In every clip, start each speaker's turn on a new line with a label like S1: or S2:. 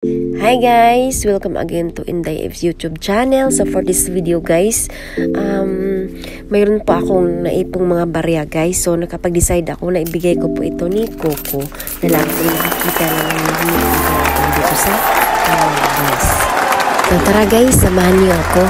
S1: Hi guys! Welcome again to Inday F's YouTube channel. So for this video guys, mayroon pa akong naipong mga barya guys. So nakapag-decide ako na ibigay ko po ito ni Coco na lagi ko nakikita naman dito sa guys. So tara guys, samahan niyo ako.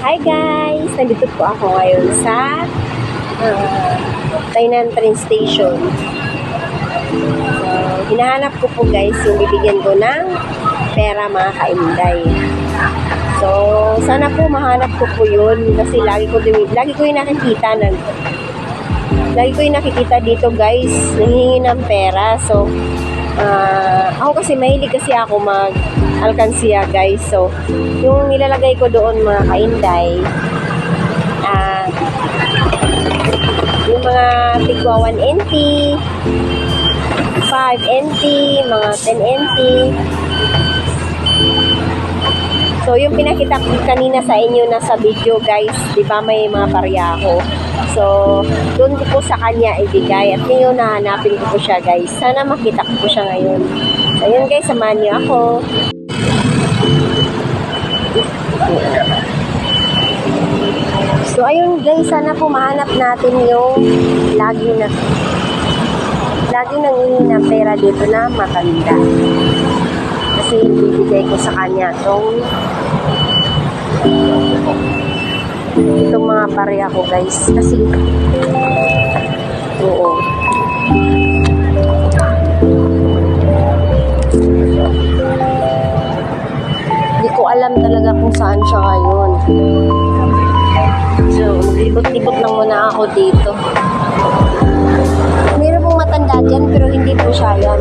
S1: Hi guys! Nandito po ako ngayon sa Tainan train station. Hinahanap ko po guys yung bibigyan ko ng pera mga kainday. So, sana po mahanap ko po yun kasi lagi ko yung nakikita dito guys, nanghihingi ng pera. So, ako kasi mahilig kasi ako mag-alkansiya guys. So, yung nilalagay ko doon mga kainday, yung mga tigwa 1 NT, 5 NT, mga 10 NT. So, yung pinakita ko kanina sa inyo na sa video guys, di ba may mga barya ako. So, doon ko po sa kanya ibigay. At ngayon, nahanapin ko po siya guys. Sana makita ko po siya ngayon. Ayun guys, samahan niyo ako. So, ayun guys, sana po mahanap natin yung lagi nangingi ng pera dito na maganda. Kasi ibibigay ko sa kanya itong mga barya ko guys. Kasi oo, hindi ko alam talaga kung saan siya ngayon. So libot-libot lang muna ako dito. Meron pong matanda dyan pero hindi po siya yan.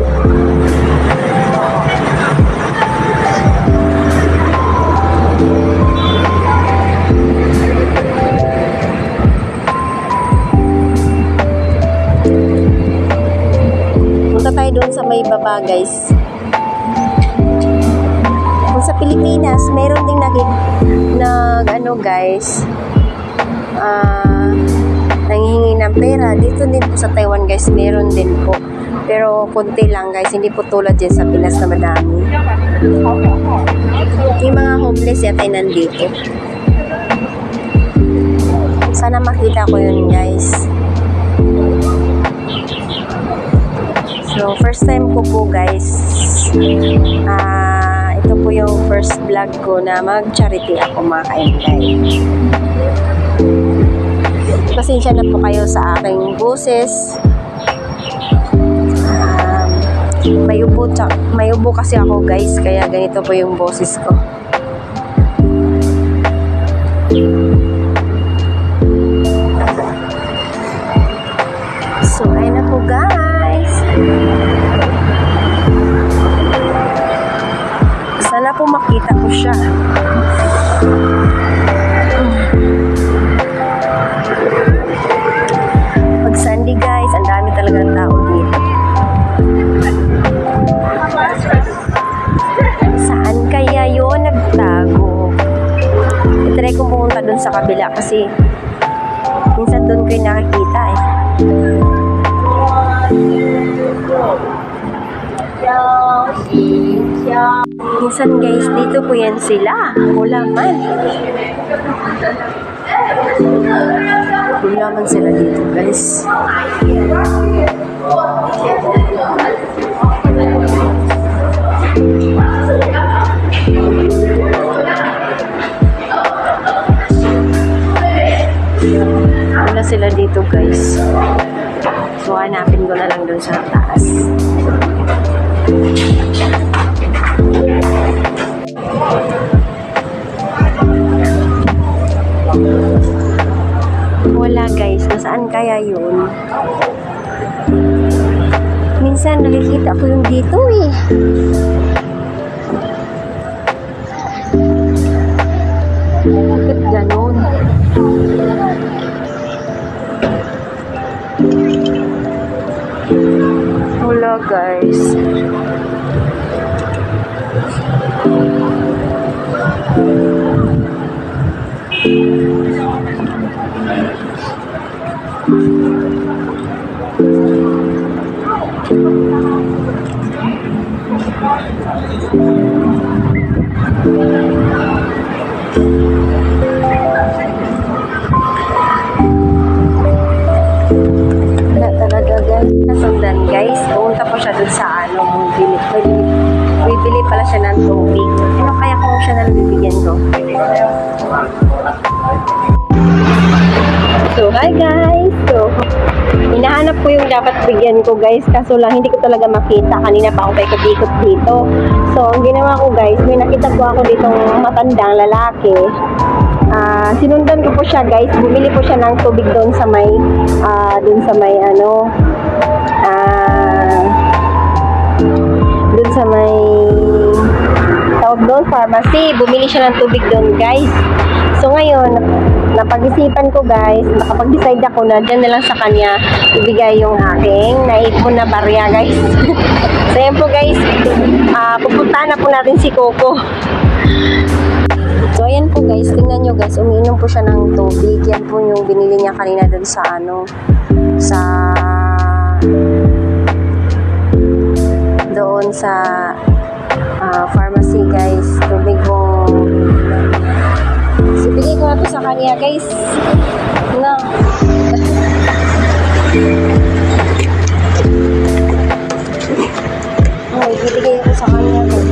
S1: Punta tayo doon sa may baba guys. Kung sa Pilipinas meron ding guys, nanghihingi ng pera. Dito din po sa Taiwan guys, meron din po. Pero konti lang guys, hindi po tulad dyan sa Pinas na madami. Yung mga homeless yata ay nandito. Sana makita ko yun guys. So first time ko po guys, ito po yung first vlog ko na mag-charity ako mga kainday. Pasensya na po kayo sa aking boses. May ubo kasi ako guys, kaya ganito po yung boses ko. So, ayun na po guys. Sana po makita ko siya. Pag Sunday guys, ang dami talagang tao dito. Saan kaya yun nagtago? I-try kong pumunta dun sa kabila kasi minsan dun ko yung nakikita eh. Minsan guys, dito po yan sila. Wala man. Wala man sila dito guys. Wala sila dito guys. So hanapin ko na lang dun sa taas. Wala guys, nasaan kaya yun? Minsan nakikita ko yung dito eh. Bakit ganon? Wala guys. Wala talaga guys. Nasundan guys. Pumunta po siya dun sa ano, bibili pala siya ng tubig. Ano kaya kung siya nang bibigyan ko? So, hi guys! So, hinahanap ko yung dapat bigyan ko guys, kaso lang hindi ko talaga makita. Kanina pa ako paikot-ikot dito. So, ang ginawa ko guys, may nakita po ako ditong matandang lalaki. Sinundan ko po siya guys, bumili po siya ng tubig doon sa may, doon sa may doon sa may tawag doon, pharmacy. Bumili siya ng tubig doon guys. So ngayon, napag-isipan ko guys, nakapag-decide ako na dyan na lang sa kanya ibigay yung aking naipon na barya guys. So yan po guys, pupuntahan na po natin si Coco. So ayan po guys, tingnan nyo guys, umiinom po siya ng tubig. Yan po yung binili niya kanina doon sa doon sa pharmacy guys. Tubig po. So, bigay ko na to sa kanya guys. Na. Oh, ibigay ko sa kanya guys.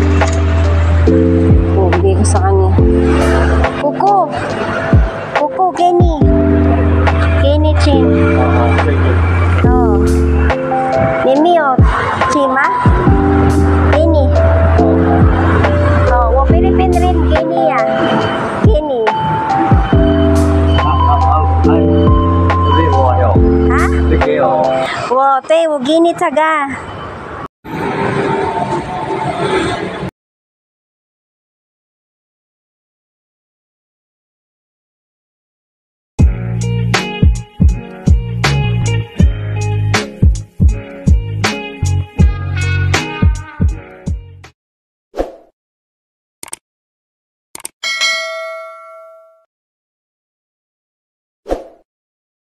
S1: Oh, bigay ko sa kanya. Kuko! Kuko, Kenny! Kenny Chin. Oh. Nimio, Chima? Kenny. Oh, wo Philippine rin, Kenny ya. Kenny. Ha? Wo, te, wo Gini taga.